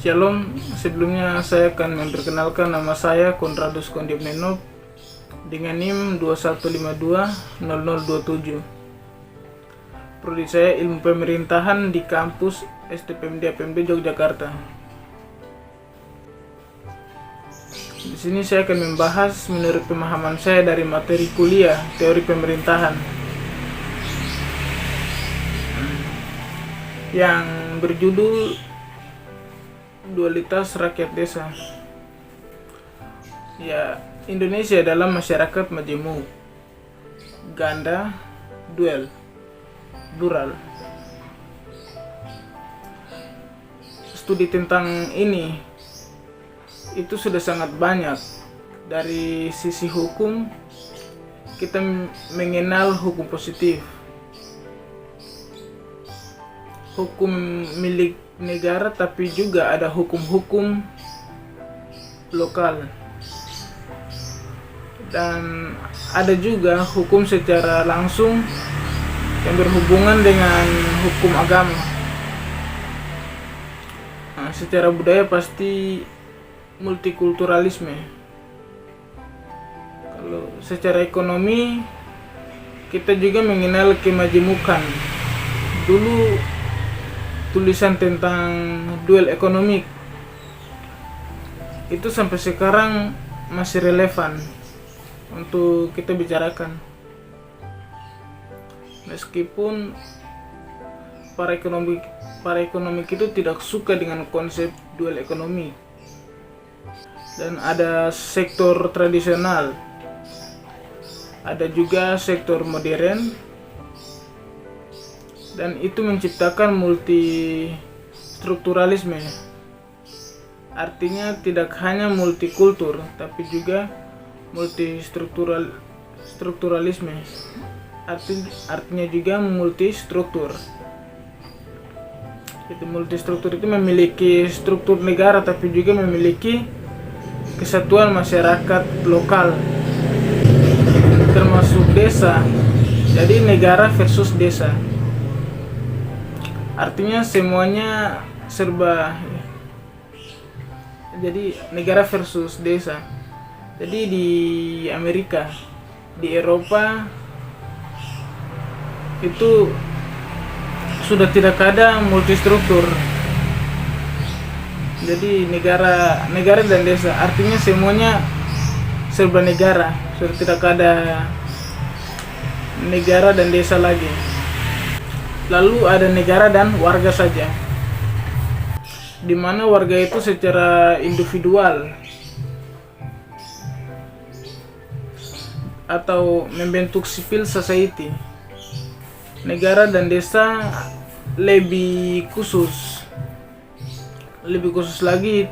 Shalom, sebelumnya saya akan memperkenalkan nama saya Konradus Kondiapnenov dengan NIM 21520027. Prodi saya Ilmu Pemerintahan di kampus STPMD APMD Yogyakarta. Di sini saya akan membahas menurut pemahaman saya dari materi kuliah Teori Pemerintahan yang berjudul Dualitas Rakyat Desa. Ya, Indonesia dalam masyarakat majemuk, ganda, duel, plural. Studi tentang ini itu sudah sangat banyak. Dari sisi hukum, kita mengenal hukum positif, hukum milik negara, tapi juga ada hukum-hukum lokal, dan ada juga hukum secara langsung yang berhubungan dengan hukum agama. Nah, secara budaya pasti multikulturalisme. Kalau secara ekonomi, kita juga mengenal kemajemukan. Dulu tulisan tentang duel ekonomi itu sampai sekarang masih relevan untuk kita bicarakan, meskipun para ekonomi itu tidak suka dengan konsep duel ekonomi. Dan ada sektor tradisional, ada juga sektor modern, dan itu menciptakan multistrukturalisme. Artinya tidak hanya multikultur, tapi juga multistrukturalisme. Artinya juga multistruktur. Itu multistruktur itu memiliki struktur negara, tapi juga memiliki kesatuan masyarakat lokal, termasuk desa. Jadi negara versus desa, artinya semuanya serba. Jadi negara versus desa. Jadi di Amerika, di Eropa itu sudah tidak ada multistruktur. Jadi negara dan desa, artinya semuanya serba negara. Sudah tidak ada negara dan desa lagi. Lalu ada negara dan warga saja, di mana warga itu secara individual atau membentuk civil society. Negara dan desa lebih khusus lagi,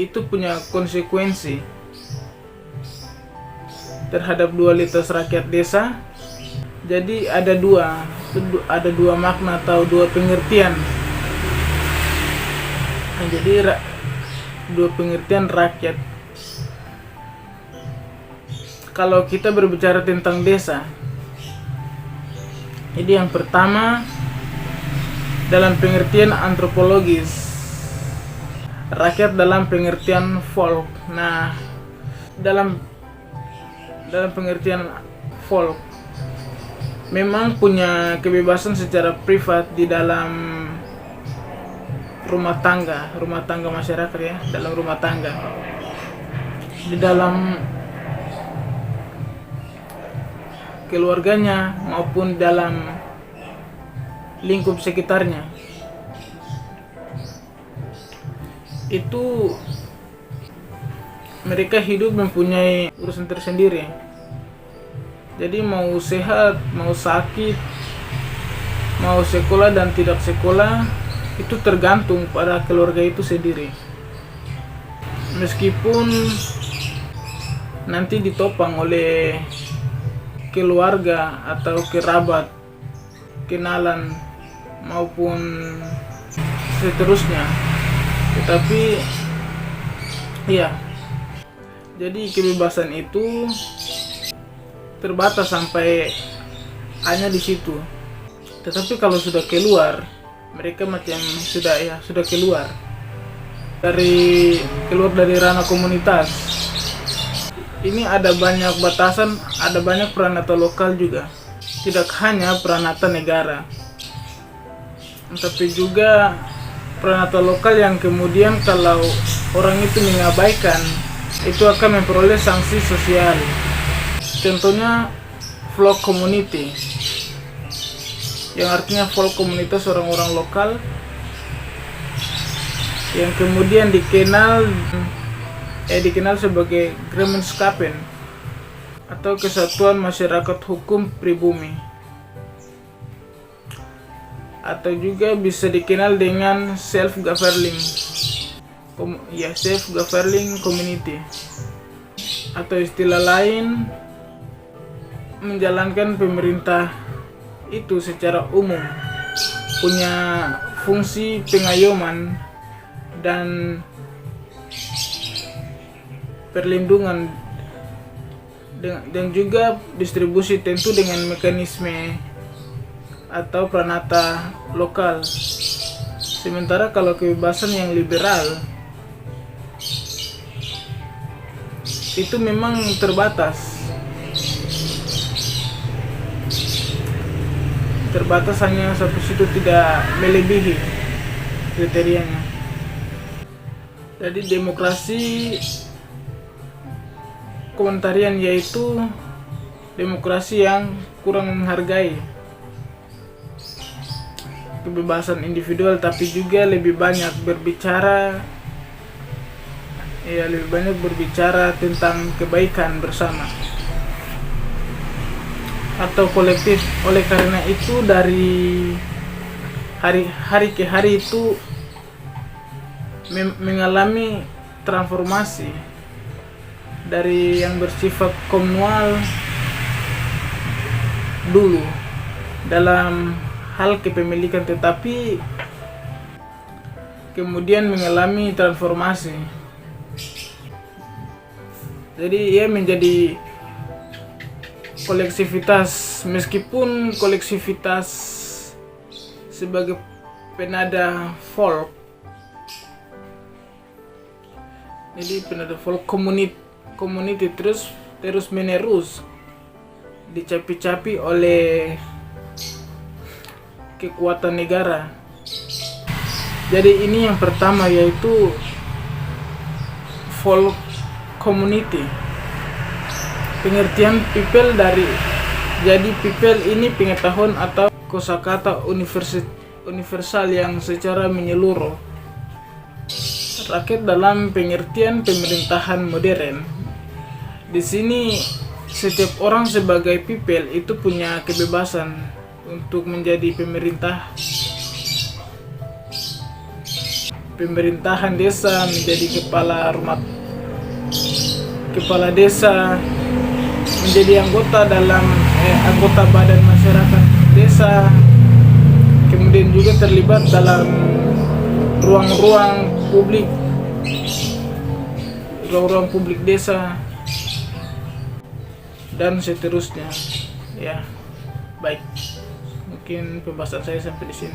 itu punya konsekuensi terhadap dualitas rakyat desa. Jadi ada dua makna atau dua pengertian. Nah, jadi dua pengertian rakyat. Kalau kita berbicara tentang desa, jadi yang pertama dalam pengertian antropologis, rakyat dalam pengertian folk. Nah, dalam pengertian folk memang punya kebebasan secara privat di dalam rumah tangga masyarakat, ya, dalam rumah tangga, di dalam keluarganya maupun dalam lingkup sekitarnya. Itu mereka hidup mempunyai urusan tersendiri. Jadi mau sehat, mau sakit, mau sekolah dan tidak sekolah, itu tergantung pada keluarga itu sendiri. Meskipun nanti ditopang oleh keluarga atau kerabat, kenalan maupun seterusnya, tetapi ya, jadi kebebasan itu terbatas sampai hanya di situ. Tetapi kalau sudah keluar, mereka macam sudah keluar. keluar dari ranah komunitas. Ini ada banyak batasan, ada banyak peranata lokal juga, tidak hanya peranata negara, tapi juga peranata lokal yang kemudian kalau orang itu mengabaikan, itu akan memperoleh sanksi sosial. Contohnya vlog community, yang artinya vlog komunitas orang-orang lokal yang kemudian dikenal sebagai Gemeenskappen atau Kesatuan Masyarakat Hukum Pribumi, atau juga bisa dikenal dengan self-governing community, atau istilah lain menjalankan pemerintah itu secara umum, punya fungsi pengayoman dan perlindungan, dan juga distribusi tentu dengan mekanisme atau peranata lokal. Sementara kalau kebebasan yang liberal itu memang terbatas hanya sampai situ, tidak melebihi kriterianya. Jadi demokrasi komunitarian yaitu demokrasi yang kurang menghargai kebebasan individual, tapi juga lebih banyak berbicara tentang kebaikan bersama atau kolektif. Oleh karena itu dari hari ke hari itu mengalami transformasi dari yang bersifat komunal dulu dalam hal kepemilikan, tetapi kemudian mengalami transformasi. Jadi ia menjadi kolektivitas, meskipun kolektivitas sebagai penada folk. Jadi penada folk community terus menerus dicapi-capi oleh kekuatan negara. Jadi ini yang pertama, yaitu folk community. Pengertian people jadi people ini pengetahuan atau kosakata universal yang secara menyeluruh. Rakyat dalam pengertian pemerintahan modern. Di sini setiap orang sebagai people itu punya kebebasan untuk menjadi pemerintahan desa, menjadi kepala desa, menjadi anggota badan masyarakat desa, kemudian juga terlibat dalam ruang-ruang publik desa, dan seterusnya. Ya, baik. Mungkin pembahasan saya sampai di sini.